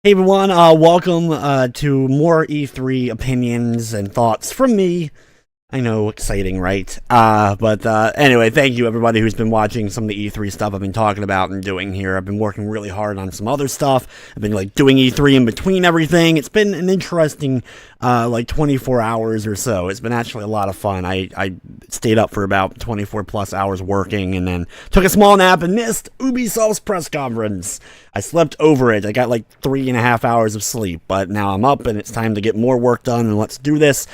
Hey everyone, welcome to more E3 opinions and thoughts from me. I know, exciting, right? But anyway, thank you everybody who's been watching some of the E3 stuff I've been talking about and doing here. I've been working really hard on some other stuff. I've been doing E3 in between everything. It's been an interesting 24 hours or so. It's been actually a lot of fun. I stayed up for about 24 plus hours working and then took a small nap and missed Ubisoft's press conference. I slept over it. I got 3.5 hours of sleep, but now I'm up and it's time to get more work done and let's do this.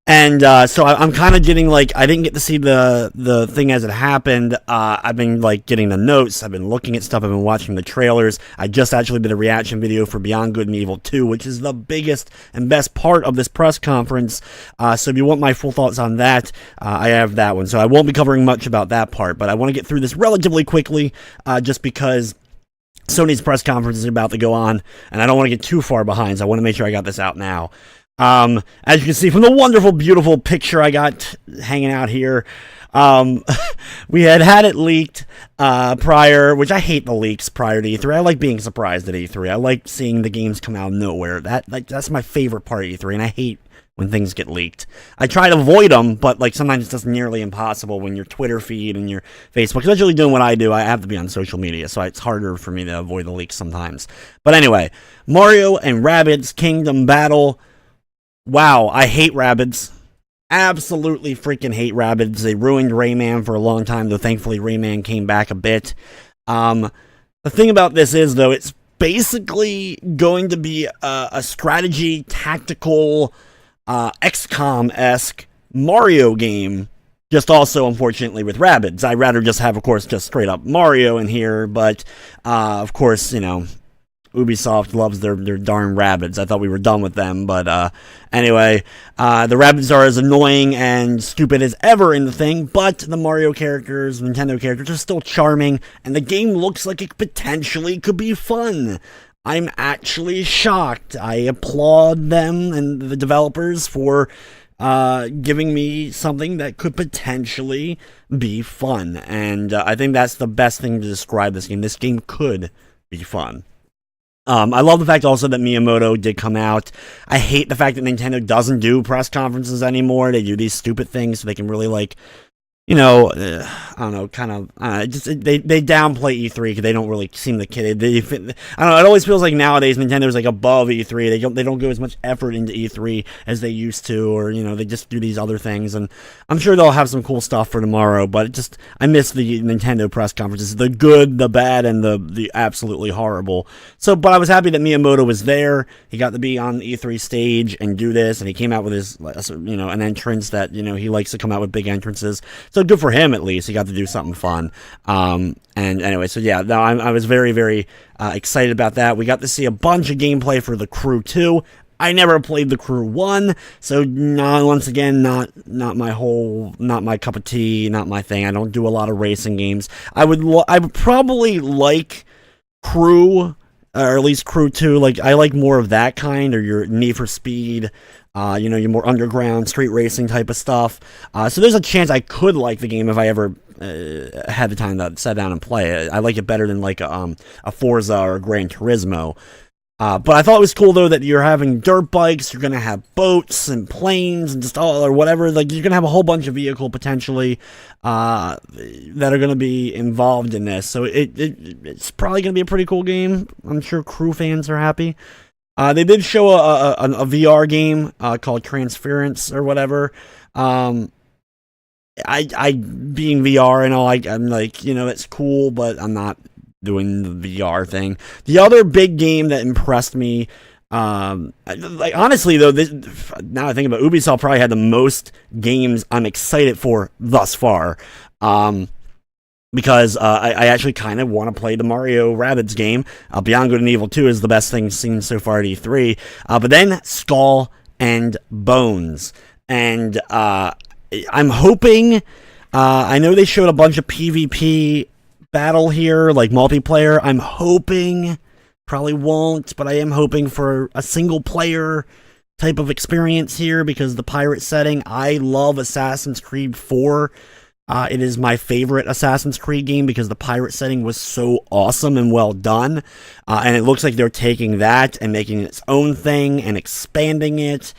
And so I'm kind of getting I didn't get to see the thing as it happened. I've been getting the notes. I've been looking at stuff. I've been watching the trailers. I just actually did a reaction video for Beyond Good and Evil 2, which is the biggest and best part of this press conference. So if you want my full thoughts on that, I have that one. So I won't be covering much about that part, but I want to get through this relatively quickly, just because Sony's press conference is about to go on, and I don't want to get too far behind, so I want to make sure I got this out now. As you can see from the wonderful, beautiful picture I got hanging out here, we had it leaked, prior, which I hate the leaks prior to E3. I like being surprised at E3. I like seeing the games come out of nowhere. That's my favorite part of E3, and I hate when things get leaked. I try to avoid them, but sometimes it's just nearly impossible when your Twitter feed and your Facebook, especially doing what I do, I have to be on social media, so it's harder for me to avoid the leaks sometimes. But anyway, Mario and Rabbids Kingdom Battle. Wow, I hate Rabbids. Absolutely freaking hate Rabbids. They ruined Rayman for a long time, though thankfully Rayman came back a bit. The thing about this is, though, it's basically going to be a strategy, tactical, XCOM-esque Mario game, just also, unfortunately, with Rabbids. I'd rather just have, of course, just straight up Mario in here, but, of course, Ubisoft loves their darn Rabbids. I thought we were done with them, but anyway, the Rabbids are as annoying and stupid as ever in the thing, but the Mario characters, Nintendo characters, are still charming, and the game looks like it potentially could be fun. I'm actually shocked. I applaud them and the developers for giving me something that could potentially be fun, and I think that's the best thing to describe this game. This game could be fun. I love the fact also that Miyamoto did come out. I hate the fact that Nintendo doesn't do press conferences anymore. They do these stupid things so they can really I don't know, kind of, they downplay E3 because they don't really seem to kid. I don't know, it always feels like nowadays Nintendo's above E3. They don't go as much effort into E3 as they used to, or, they just do these other things, and I'm sure they'll have some cool stuff for tomorrow, but I miss the Nintendo press conferences, the good, the bad, and the absolutely horrible. So, but I was happy that Miyamoto was there. He got to be on the E3 stage and do this, and he came out with his, an entrance that, he likes to come out with big entrances. So good for him, at least. He got to do something fun. And anyway, so yeah, no, I was very, very excited about that. We got to see a bunch of gameplay for The Crew 2. I never played The Crew 1, so once again, not my cup of tea, not my thing. I don't do a lot of racing games. I would probably like Crew, or at least Crew 2. I like more of that kind, or your Need for Speed, your more underground street racing type of stuff. So there's a chance I could like the game if I ever had the time to sit down and play it. I like it better than a Forza or a Gran Turismo. But I thought it was cool, though, that you're having dirt bikes, you're going to have boats and planes and just all, or whatever. You're going to have a whole bunch of vehicle, potentially, that are going to be involved in this. So it's probably going to be a pretty cool game. I'm sure Crew fans are happy. They did show a VR game called Transference or whatever. I being VR and all, I'm it's cool, but I'm not doing the VR thing. The other big game that impressed me, honestly though, now I think about it, Ubisoft probably had the most games I'm excited for thus far. Because I actually kind of want to play the Mario Rabbids game. Beyond Good and Evil 2 is the best thing seen so far at E3. But then Skull and Bones. And I'm hoping, I know they showed a bunch of PvP battle here, multiplayer. I'm hoping, probably won't, but I am hoping for a single player type of experience here, because the pirate setting, I love Assassin's Creed 4. It is my favorite Assassin's Creed game because the pirate setting was so awesome and well done. And it looks like they're taking that and making it its own thing and expanding it.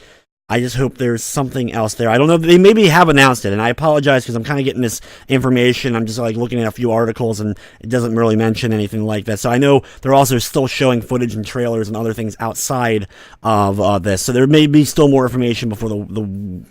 I just hope there's something else there. I don't know. They maybe have announced it, and I apologize because I'm kind of getting this information. I'm just like looking at a few articles, and it doesn't really mention anything like that. So I know they're also still showing footage and trailers and other things outside of this. So there may be still more information before the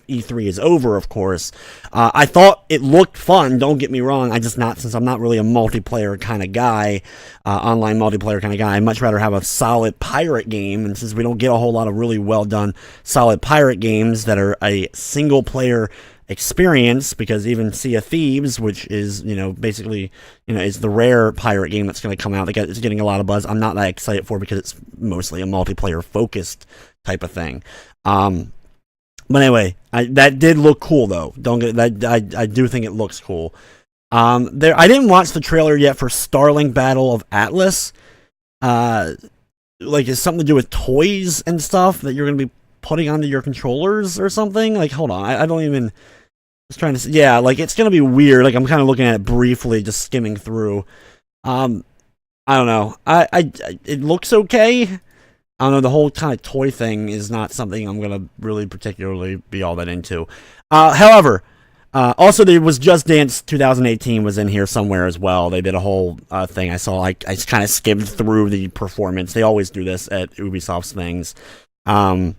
E3 is over, of course. I thought it looked fun. Don't get me wrong. Since I'm not really a multiplayer kind of guy, online multiplayer kind of guy. I'd much rather have a solid pirate game, and since we don't get a whole lot of really well done solid pirate games that are a single player experience, because even Sea of Thieves, which is, basically, is the rare pirate game that's going to come out, it's getting a lot of buzz. I'm not that excited for because it's mostly a multiplayer focused type of thing. But anyway, that did look cool though. Don't get that. I do think it looks cool. I didn't watch the trailer yet for Starlink Battle of Atlas. It's something to do with toys and stuff that you're going to be putting onto your controllers or something. Hold on, I don't even. Just trying to see. Yeah, it's going to be weird. I'm kind of looking at it briefly, just skimming through. I don't know. It looks okay. I don't know, the whole kind of toy thing is not something I'm going to really particularly be all that into. However, also there was Just Dance 2018 was in here somewhere as well. They did a whole thing. I saw, I kind of skimmed through the performance. They always do this at Ubisoft's things. Anyway,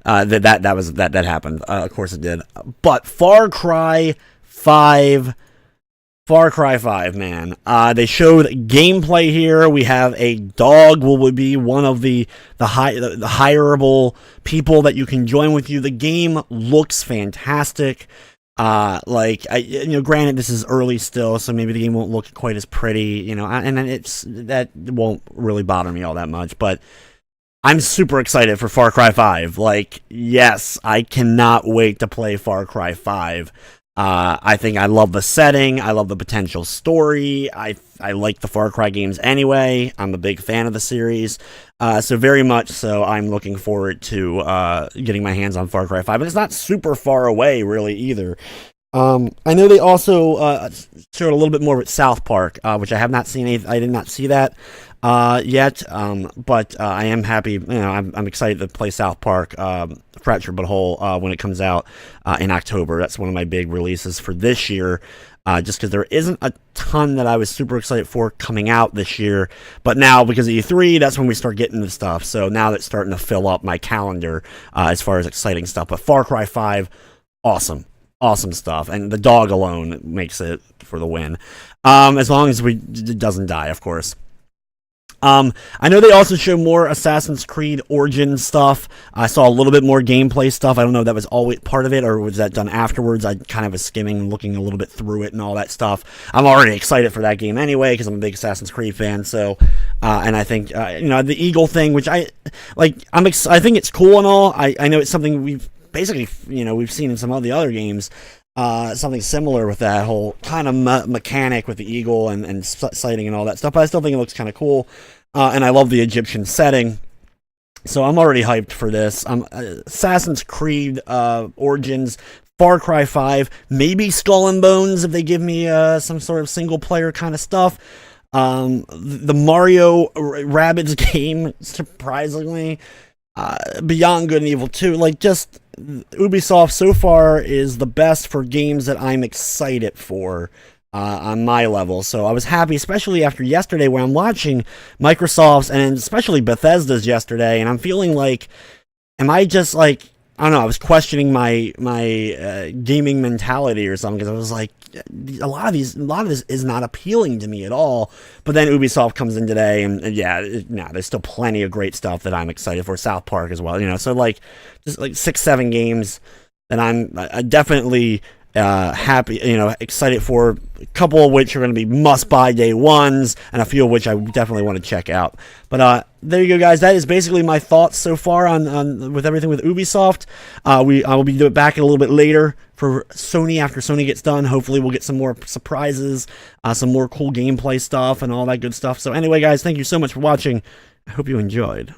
that happened. Of course it did. But Far Cry 5, man. They showed gameplay here. We have a dog who would be one of the hireable people that you can join with you. The game looks fantastic. Granted, this is early still, so maybe the game won't look quite as pretty, and then that won't really bother me all that much, but I'm super excited for Far Cry 5. Yes, I cannot wait to play Far Cry 5. I think I love the setting. I love the potential story. I like the Far Cry games anyway. I'm a big fan of the series. So very much so, I'm looking forward to getting my hands on Far Cry 5. But it's not super far away, really, either. I know they also showed a little bit more with South Park, which I have not seen. I did not see that yet, but I am happy. I'm excited to play South Park Fractured But Whole when it comes out in October. That's one of my big releases for this year, just because there isn't a ton that I was super excited for coming out this year. But now, because of E3, that's when we start getting the stuff. So now that's starting to fill up my calendar as far as exciting stuff. But Far Cry 5, awesome stuff, and the dog alone makes it for the win, as long as it doesn't die, of course. I know they also show more Assassin's Creed Origins stuff. I saw a little bit more gameplay stuff. I don't know if that was always part of it or was that done afterwards. I kind of was skimming, looking a little bit through it and all that stuff. I'm already excited for that game anyway because I'm a big Assassin's Creed fan. So, and I think the Eagle thing, which I think it's cool and all. I know it's something we've basically we've seen in some of the other games. Something similar with that whole kind of mechanic with the eagle and sighting and all that stuff. But I still think it looks kind of cool. And I love the Egyptian setting. So I'm already hyped for this. Assassin's Creed Origins, Far Cry 5, maybe Skull and Bones if they give me some sort of single player kind of stuff. The Mario Rabbids game, surprisingly. Beyond Good and Evil 2. Ubisoft so far is the best for games that I'm excited for on my level. So I was happy, especially after yesterday where I'm watching Microsoft's and especially Bethesda's yesterday, and I'm feeling am I just I don't know, I was questioning my gaming mentality or something, because I was a lot of this is not appealing to me at all. But then Ubisoft comes in today, and there's still plenty of great stuff that I'm excited for. South Park as well, so just 6-7 games that I'm definitely happy, excited for. A couple of which are going to be must-buy day ones, and a few of which I definitely want to check out. But there you go, guys. That is basically my thoughts so far on with everything with Ubisoft. I will be doing it back a little bit later for Sony after Sony gets done. Hopefully, we'll get some more surprises, some more cool gameplay stuff, and all that good stuff. So anyway, guys, thank you so much for watching. I hope you enjoyed.